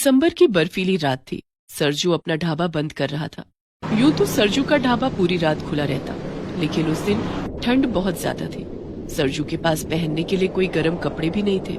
दिसंबर की बर्फीली रात थी। सरजू अपना ढाबा बंद कर रहा था। यूं तो सरजू का ढाबा पूरी रात खुला रहता, लेकिन उस दिन ठंड बहुत ज्यादा थी। सरजू के पास पहनने के लिए कोई गर्म कपड़े भी नहीं थे,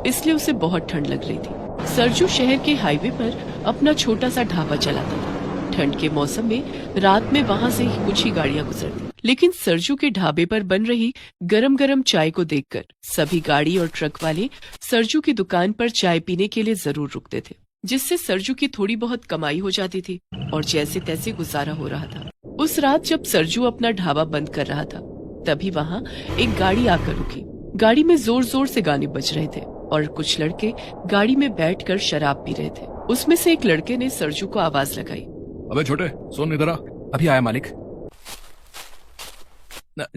इसलिए उसे बहुत ठंड लग रही थी। सरजू शहर के हाईवे पर अपना छोटा सा ढाबा चलाता था। ठंड के मौसम में रात में वहाँ से कुछ ही गाड़ियाँ गुजरती, लेकिन सरजू के ढाबे पर बन रही गरम गरम चाय को देखकर सभी गाड़ी और ट्रक वाले सरजू की दुकान पर चाय पीने के लिए जरूर रुकते थे, जिससे सरजू की थोड़ी बहुत कमाई हो जाती थी और जैसे तैसे गुजारा हो रहा था। उस रात जब सरजू अपना ढाबा बंद कर रहा था, तभी वहाँ एक गाड़ी आकर रुकी। गाड़ी में जोर जोर से गाने बज रहे थे और कुछ लड़के गाड़ी में बैठकर शराब पी रहे थे। उसमें से एक लड़के ने सरजू को आवाज लगाई, अबे छोटे, सुन इधर आ। अभी आया मालिक।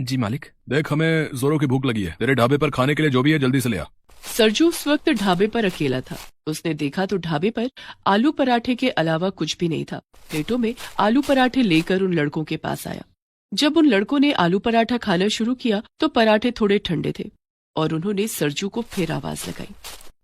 जी मालिक। देख, हमें जोरों की भूख लगी है। तेरे ढाबे पर खाने के लिए जो भी है जल्दी से ले आ। सरजू उस वक्त ढाबे पर अकेला था। उसने देखा तो ढाबे पर आलू पराठे के अलावा कुछ भी नहीं था। प्लेटों में आलू पराठे लेकर उन लड़कों के पास आया। जब उन लड़कों ने आलू पराठा खाना शुरू किया तो पराठे थोड़े ठंडे थे और उन्होंने सरजू को फिर आवाज लगाई,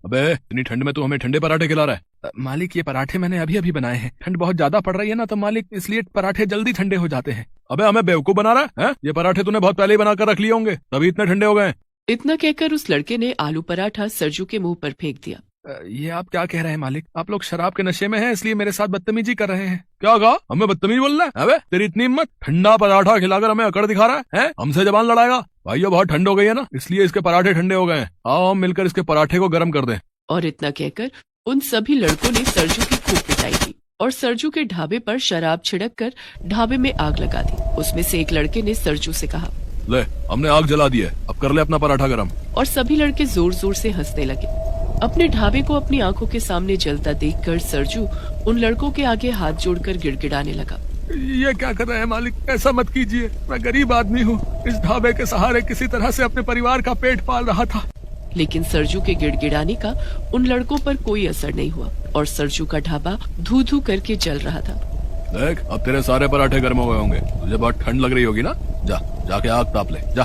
अबे इतनी ठंड में तू हमें ठंडे पराठे खिला रहा है? मालिक, ये पराठे मैंने अभी अभी बनाए हैं। ठंड बहुत ज्यादा पड़ रही है ना, तो मालिक इसलिए पराठे जल्दी ठंडे हो जाते हैं। अबे हमें बेवकूफ बना रहा है? ये पराठे तूने बहुत पहले ही बनाकर रख लिए होंगे, तभी इतने ठंडे हो गए। इतना कहकर उस लड़के ने आलू पराठा सरजू के मुंह पर फेंक दिया। ये आप क्या कह रहे हैं मालिक? आप लोग शराब के नशे में हैं, इसलिए मेरे साथ बदतमीजी कर रहे हैं। क्या कहा? हमें बदतमीज बोल रहा है? अबे तेरी इतनी हिम्मत, ठंडा पराठा खिलाकर हमें अकड़ दिखा रहा है? हमसे जबान लड़ाएगा? भाइयों, बहुत ठंड हो गई है ना, इसलिए इसके पराठे ठंडे हो गए हैं। आओ हम मिलकर इसके पराठे को गर्म कर दें। और इतना कहकर उन सभी लड़कों ने सरजू की खूब पिटाई की और सरजू के ढाबे पर शराब छिड़क कर ढाबे में आग लगा दी। उसमें से एक लड़के ने सरजू से कहा, ले, हमने आग जला दी है, अब कर ले अपना पराठा गरम। और सभी लड़के जोर जोर से हंसने लगे। अपने ढाबे को अपनी आंखों के सामने जलता देखकर सरजू उन लड़कों के आगे हाथ जोड़कर गिड़गिड़ाने लगा, ये क्या कर रहे हैं मालिक? ऐसा मत कीजिए, मैं गरीब आदमी हूँ। इस ढाबे के सहारे किसी तरह से अपने परिवार का पेट पाल रहा था। लेकिन सरजू के गिड़गिड़ाने का उन लड़कों पर कोई असर नहीं हुआ और सरजू का ढाबा धू धू करके जल रहा था। देख, अब तेरे सारे पराठे गर्म हो गए होंगे। तुझे बहुत ठंड लग रही होगी ना? जाके आग ताप ले, जा।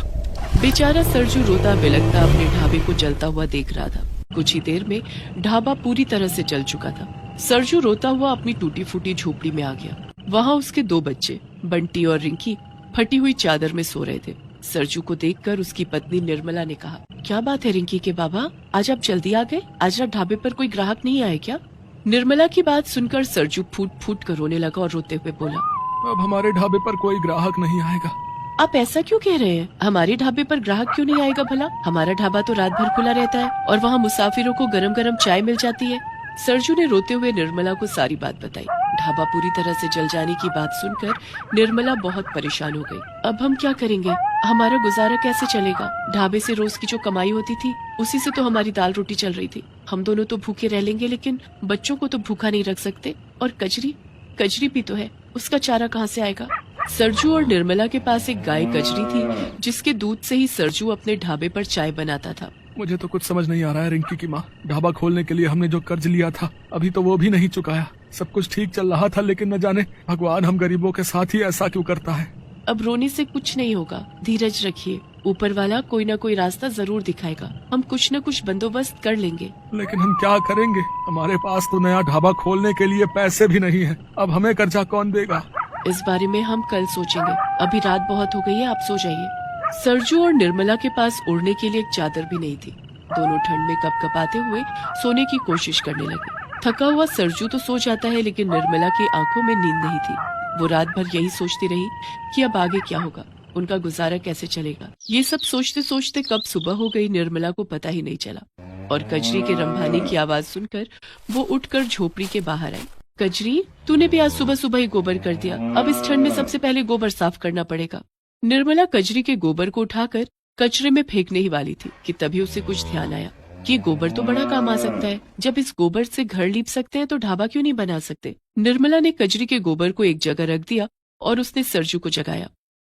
बेचारा सरजू रोता बिलखता अपने ढाबे को जलता हुआ देख रहा था। कुछ ही देर में ढाबा पूरी तरह से जल चुका था। सरजू रोता हुआ अपनी टूटी फूटी झोपड़ी में आ गया। वहाँ उसके दो बच्चे बंटी और रिंकी फटी हुई चादर में सो रहे थे। सरजू को देखकर उसकी पत्नी निर्मला ने कहा, क्या बात है रिंकी के बाबा, आज आप जल्दी आ गए? आज रात ढाबे पर कोई ग्राहक नहीं आए क्या? निर्मला की बात सुनकर सरजू फूट फूट कर रोने लगा और रोते हुए बोला, अब हमारे ढाबे पर कोई ग्राहक नहीं आएगा। आप ऐसा क्यों कह रहे हैं? हमारे ढाबे पर ग्राहक क्यों नहीं आएगा भला? हमारा ढाबा तो रात भर खुला रहता है और वहाँ मुसाफिरों को गरम गरम चाय मिल जाती है। सरजू ने रोते हुए निर्मला को सारी बात बताई। ढाबा पूरी तरह से जल जाने की बात सुनकर निर्मला बहुत परेशान हो गई। अब हम क्या करेंगे? हमारा गुजारा कैसे चलेगा? ढाबे से रोज की जो कमाई होती थी, उसी से तो हमारी दाल रोटी चल रही थी। हम दोनों तो भूखे रह लेंगे, लेकिन बच्चों को तो भूखा नहीं रख सकते। और कजरी भी तो है, उसका चारा कहाँ से आएगा? सरजू और निर्मला के पास एक गाय कजरी थी, जिसके दूध से ही सरजू अपने ढाबे पर चाय बनाता था। मुझे तो कुछ समझ नहीं आ रहा है रिंकी की माँ। ढाबा खोलने के लिए हमने जो कर्ज लिया था, अभी तो वो भी नहीं चुकाया। सब कुछ ठीक चल रहा था, लेकिन न जाने भगवान हम गरीबों के साथ ही ऐसा क्यों करता है। अब रोने से कुछ नहीं होगा, धीरज रखिए। ऊपर वाला कोई न कोई रास्ता जरूर दिखाएगा। हम कुछ न कुछ बंदोबस्त कर लेंगे। लेकिन हम क्या करेंगे? हमारे पास तो नया ढाबा खोलने के लिए पैसे भी नहीं है। अब हमें कर्जा कौन देगा? इस बारे में हम कल सोचेंगे। अभी रात बहुत हो गई है, आप सो जाइए। सरजू और निर्मला के पास ओढ़ने के लिए एक चादर भी नहीं थी। दोनों ठंड में कपकपाते हुए सोने की कोशिश करने लगे। थका हुआ सरजू तो सो जाता है, लेकिन निर्मला की आंखों में नींद नहीं थी। वो रात भर यही सोचती रही कि अब आगे क्या होगा, उनका गुजारा कैसे चलेगा। ये सब सोचते सोचते कब सुबह हो गई, निर्मला को पता ही नहीं चला। और कजरी के रंभाने की आवाज सुनकर वो उठकर झोपड़ी के बाहर आई। कजरी, तूने भी आज सुबह सुबह ही गोबर कर दिया। अब इस ठंड में सबसे पहले गोबर साफ करना पड़ेगा। निर्मला कजरी के गोबर को उठाकर कचरे में फेंकने ही वाली थी कि तभी उसे कुछ ध्यान आया कि गोबर तो बड़ा काम आ सकता है। जब इस गोबर से घर लीप सकते हैं तो ढाबा क्यों नहीं बना सकते? निर्मला ने कजरी के गोबर को एक जगह रख दिया और उसने सरजू को जगाया।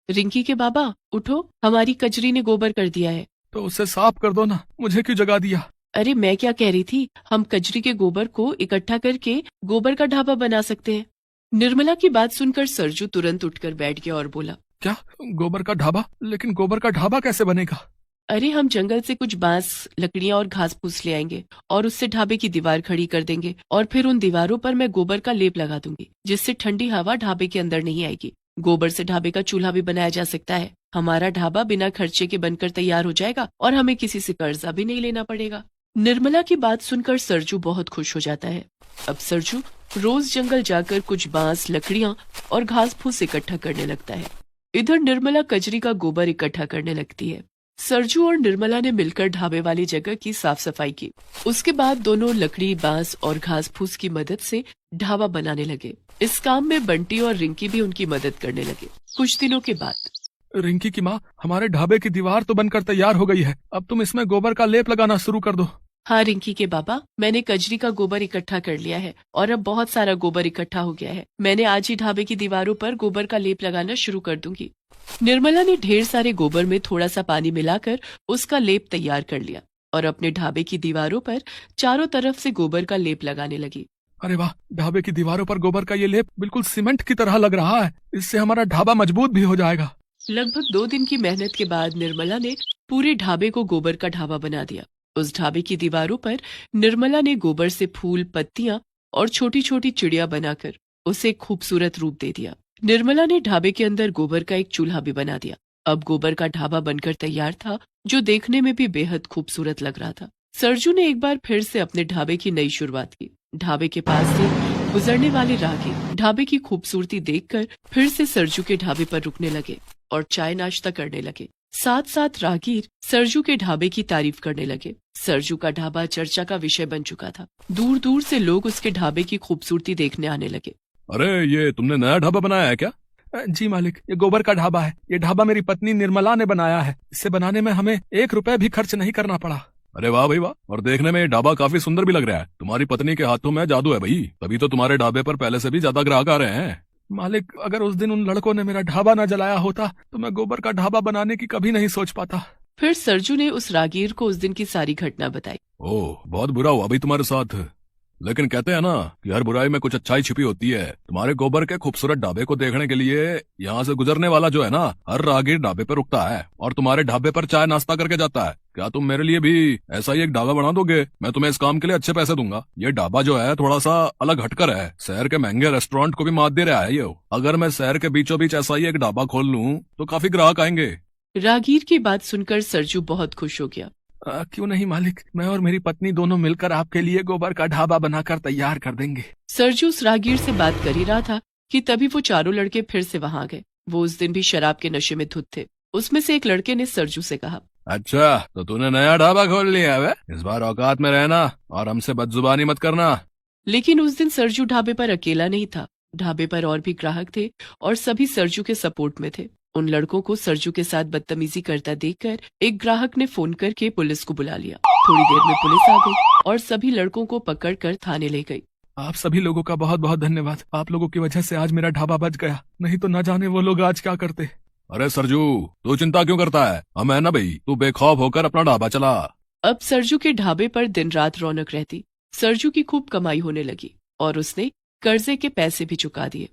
रिंकी के बाबा, उठो, हमारी कजरी ने गोबर कर दिया है। तो उसे साफ कर दो ना, मुझे क्यों जगा दिया? अरे मैं क्या कह रही थी, हम कजरी के गोबर को इकट्ठा करके गोबर का ढाबा बना सकते हैं। निर्मला की बात सुनकर सरजू तुरंत उठकर बैठ गया और बोला, क्या गोबर का ढाबा? लेकिन गोबर का ढाबा कैसे बनेगा? अरे हम जंगल से कुछ बांस, लकड़ियां और घास फूस ले आएंगे और उससे ढाबे की दीवार खड़ी कर देंगे और फिर उन दीवारों पर मैं गोबर का लेप लगा दूंगी, जिससे ठंडी हवा ढाबे के अंदर नहीं आएगी। गोबर से ढाबे का चूल्हा भी बनाया जा सकता है। हमारा ढाबा बिना खर्चे के बनकर तैयार हो जाएगा और हमें किसी से कर्जा भी नहीं लेना पड़ेगा। निर्मला की बात सुनकर सरजू बहुत खुश हो जाता है। अब सरजू रोज जंगल जाकर कुछ बांस, लकड़ियां और घास फूस इकट्ठा करने लगता है। इधर निर्मला कजरी का गोबर इकट्ठा करने लगती है। सरजू और निर्मला ने मिलकर ढाबे वाली जगह की साफ सफाई की। उसके बाद दोनों लकड़ी, बांस और घास फूस की मदद से ढाबा बनाने लगे। इस काम में बंटी और रिंकी भी उनकी मदद करने लगे। कुछ दिनों के बाद रिंकी की माँ, हमारे ढाबे की दीवार तो बनकर तैयार हो गई है, अब तुम इसमें गोबर का लेप लगाना शुरू कर दो। हाँ रिंकी के बाबा, मैंने कजरी का गोबर इकट्ठा कर लिया है और अब बहुत सारा गोबर इकट्ठा हो गया है। मैंने आज ही ढाबे की दीवारों पर गोबर का लेप लगाना शुरू कर दूंगी। निर्मला ने ढेर सारे गोबर में थोड़ा सा पानी मिलाकर उसका लेप तैयार कर लिया और अपने ढाबे की दीवारों पर चारों तरफ से गोबर का लेप लगाने लगी। अरे वाह, ढाबे की दीवारों पर गोबर का ये लेप बिल्कुल सीमेंट की तरह लग रहा है। इससे हमारा ढाबा मजबूत भी हो जाएगा। लगभग 2 दिन की मेहनत के बाद निर्मला ने पूरे ढाबे को गोबर का ढाबा बना दिया। उस ढाबे की दीवारों पर निर्मला ने गोबर से फूल, पत्तियां और छोटी छोटी चिड़िया बनाकर उसे खूबसूरत रूप दे दिया। निर्मला ने ढाबे के अंदर गोबर का एक चूल्हा भी बना दिया। अब गोबर का ढाबा बनकर तैयार था, जो देखने में भी बेहद खूबसूरत लग रहा था। सरजू ने एक बार फिर से अपने ढाबे की नई शुरुआत की। ढाबे के पास से गुजरने वाले राहगीर ढाबे की खूबसूरती देखकर फिर से सरजू के ढाबे पर रुकने लगे और चाय नाश्ता करने लगे। साथ साथ राहगीर सरजू के ढाबे की तारीफ करने लगे। सरजू का ढाबा चर्चा का विषय बन चुका था। दूर दूर से लोग उसके ढाबे की खूबसूरती देखने आने लगे। अरे ये तुमने नया ढाबा बनाया है क्या? जी मालिक, ये गोबर का ढाबा है। ये ढाबा मेरी पत्नी निर्मला ने बनाया है। इसे बनाने में हमें 1 रुपया भी खर्च नहीं करना पड़ा। अरे वाह भाई वाह, और देखने में ये ढाबा काफी सुंदर भी लग रहा है। तुम्हारी पत्नी के हाथों में जादू है भाई, तभी तो तुम्हारे ढाबे पर पहले से भी ज्यादा ग्राहक आ रहे हैं। मालिक, अगर उस दिन उन लड़कों ने मेरा ढाबा न जलाया होता तो मैं गोबर का ढाबा बनाने की कभी नहीं सोच पाता। फिर सरजू ने उस राहगीर को उस दिन की सारी घटना बताई। ओह, बहुत बुरा हुआ भाई तुम्हारे साथ, लेकिन कहते हैं ना कि हर बुराई में कुछ अच्छाई छिपी होती है। तुम्हारे गोबर के खूबसूरत ढाबे को देखने के लिए यहाँ से गुजरने वाला जो है ना, हर राहगीर ढाबे पर रुकता है और तुम्हारे ढाबे पर चाय नाश्ता करके जाता है। क्या तुम मेरे लिए भी ऐसा ही एक ढाबा बना दोगे? मैं तुम्हें इस काम के लिए अच्छे पैसे दूंगा। ये ढाबा जो है थोड़ा सा अलग हटकर है, शहर के महंगे रेस्टोरेंट को भी मात दे रहा है ये। अगर मैं शहर के बीचों बीच ऐसा ही एक ढाबा खोल लूं तो काफी ग्राहक आएंगे। राहगीर की बात सुनकर सरजू बहुत खुश हो गया। क्यों नहीं मालिक, मैं और मेरी पत्नी दोनों मिलकर आपके लिए गोबर का ढाबा बनाकर तैयार कर देंगे। सरजू उस राहगीर से बात कर ही रहा था कि तभी वो चारों लड़के फिर से वहां गए। वो उस दिन भी शराब के नशे में धुत थे। उसमें से एक लड़के ने सरजू से कहा, अच्छा तो तूने नया ढाबा खोल लिया है? इस बार औकात में रहना और हमसे बदजुबानी मत करना। लेकिन उस दिन सरजू ढाबे पर अकेला नहीं था। ढाबे पर और भी ग्राहक थे और सभी सरजू के सपोर्ट में थे। उन लड़कों को सरजू के साथ बदतमीजी करता देखकर एक ग्राहक ने फोन करके पुलिस को बुला लिया। थोड़ी देर में पुलिस आ गई और सभी लड़कों को पकड़कर थाने ले गई। आप सभी लोगों का बहुत बहुत धन्यवाद। आप लोगों की वजह से आज मेरा ढाबा बच गया, नहीं तो न जाने वो लोग आज क्या करते। अरे सरजू, तू चिंता क्यों करता है? हम है ना भाई, तू बेखौफ होकर अपना ढाबा चला। अब सरजू के ढाबे पर दिन रात रौनक रहती। सरजू की खूब कमाई होने लगी और उसने कर्जे के पैसे भी चुका दिए।